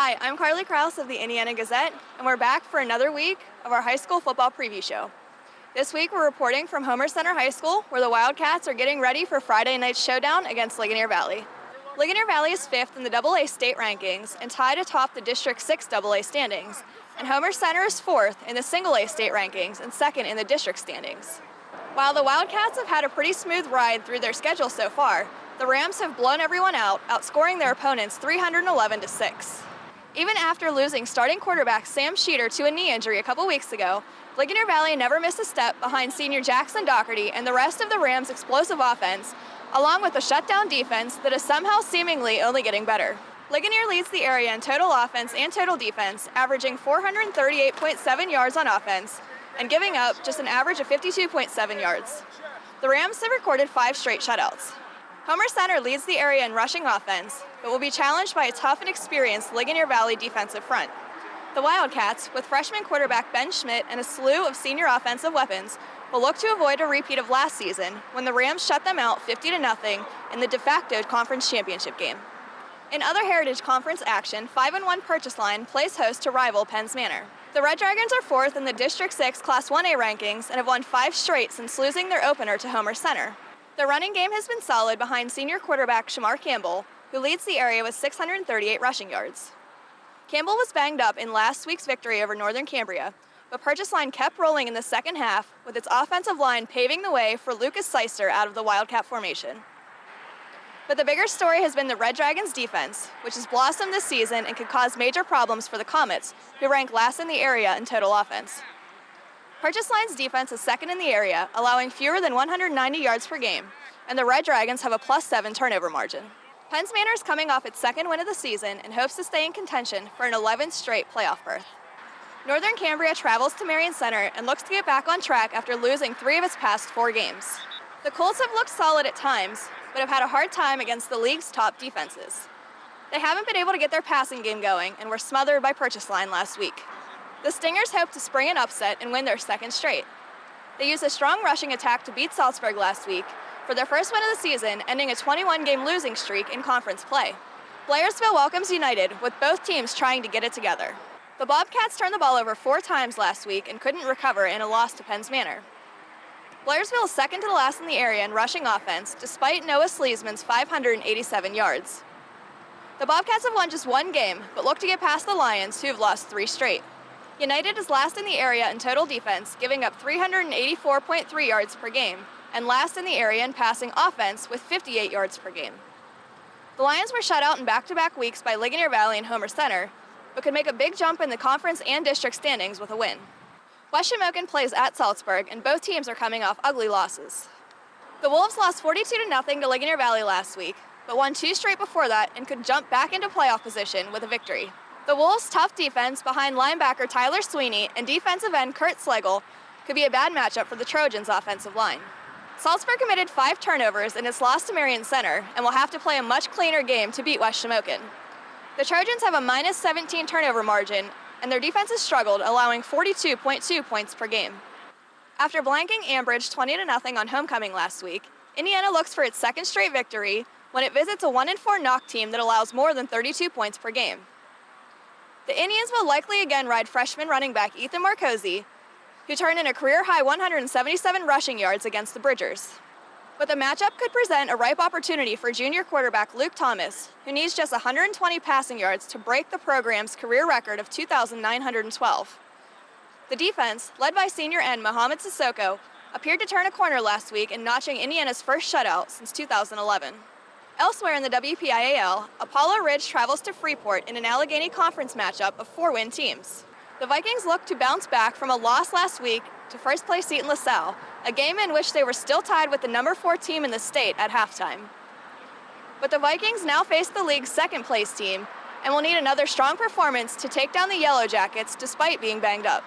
Hi, I'm Carly Krouse of the Indiana Gazette, and we're back for another week of our high school football preview show. This week we're reporting from Homer Center High School, where the Wildcats are getting ready for Friday night's showdown against Ligonier Valley. Ligonier Valley is 5th in the AA state rankings and tied atop the District 6 AA standings, and Homer Center is 4th in the Single A state rankings and 2nd in the district standings. While the Wildcats have had a pretty smooth ride through their schedule so far, the Rams have blown everyone out, outscoring their opponents 311-6. Even after losing starting quarterback Sam Sheeter to a knee injury a couple weeks ago, Ligonier Valley never missed a step behind senior Jackson Doherty and the rest of the Rams' explosive offense, along with a shutdown defense that is somehow seemingly only getting better. Ligonier leads the area in total offense and total defense, averaging 438.7 yards on offense and giving up just an average of 52.7 yards. The Rams have recorded 5 straight shutouts. Homer Center leads the area in rushing offense, but will be challenged by a tough and experienced Ligonier Valley defensive front. The Wildcats, with freshman quarterback Ben Schmidt and a slew of senior offensive weapons, will look to avoid a repeat of last season when the Rams shut them out 50-0 in the de facto conference championship game. In other Heritage Conference action, 5-1 Purchase Line plays host to rival Penns Manor. The Red Dragons are 4th in the District 6 Class 1A rankings and have won 5 straight since losing their opener to Homer Center. The running game has been solid behind senior quarterback Shamar Campbell, who leads the area with 638 rushing yards. Campbell was banged up in last week's victory over Northern Cambria, but Purchase Line kept rolling in the second half, with its offensive line paving the way for Lucas Seister out of the Wildcat formation. But the bigger story has been the Red Dragons' defense, which has blossomed this season and could cause major problems for the Comets, who rank last in the area in total offense. Purchase Line's defense is 2nd in the area, allowing fewer than 190 yards per game, and the Red Dragons have a +7 turnover margin. Penns Manor is coming off its 2nd win of the season and hopes to stay in contention for an 11th straight playoff berth. Northern Cambria travels to Marion Center and looks to get back on track after losing 3 of its past 4 games. The Colts have looked solid at times, but have had a hard time against the league's top defenses. They haven't been able to get their passing game going and were smothered by Purchase Line last week. The Stingers hope to spring an upset and win their 2nd straight. They used a strong rushing attack to beat Salzburg last week for their first win of the season, ending a 21-game losing streak in conference play. Blairsville welcomes United, with both teams trying to get it together. The Bobcats turned the ball over 4 times last week and couldn't recover in a loss to Penns Manor. Blairsville is 2nd to the last in the area in rushing offense, despite Noah Sleesman's 587 yards. The Bobcats have won just 1 game, but look to get past the Lions, who have lost 3 straight. United is last in the area in total defense, giving up 384.3 yards per game, and last in the area in passing offense with 58 yards per game. The Lions were shut out in back-to-back weeks by Ligonier Valley and Homer Center, but could make a big jump in the conference and district standings with a win. West Shamokin plays at Salzburg, and both teams are coming off ugly losses. The Wolves lost 42-0 to Ligonier Valley last week, but won 2 straight before that and could jump back into playoff position with a victory. The Wolves' tough defense behind linebacker Tyler Sweeney and defensive end Kurt Slegel could be a bad matchup for the Trojans' offensive line. Salzburg committed 5 turnovers in its loss to Marion Center and will have to play a much cleaner game to beat West Shamokin. The Trojans have a -17 turnover margin, and their defense has struggled, allowing 42.2 points per game. After blanking Ambridge 20-0 on homecoming last week, Indiana looks for its 2nd straight victory when it visits a 1-4 knock team that allows more than 32 points per game. The Indians will likely again ride freshman running back Ethan Marcosi, who turned in a career-high 177 rushing yards against the Bridgers. But the matchup could present a ripe opportunity for junior quarterback Luke Thomas, who needs just 120 passing yards to break the program's career record of 2,912. The defense, led by senior end Mohamed Sissoko, appeared to turn a corner last week in notching Indiana's first shutout since 2011. Elsewhere in the WPIAL, Apollo Ridge travels to Freeport in an Allegheny Conference matchup of 4-win teams. The Vikings look to bounce back from a loss last week to first-place seat in LaSalle, a game in which they were still tied with the number 4 team in the state at halftime. But the Vikings now face the league's 2nd-place team and will need another strong performance to take down the Yellow Jackets despite being banged up.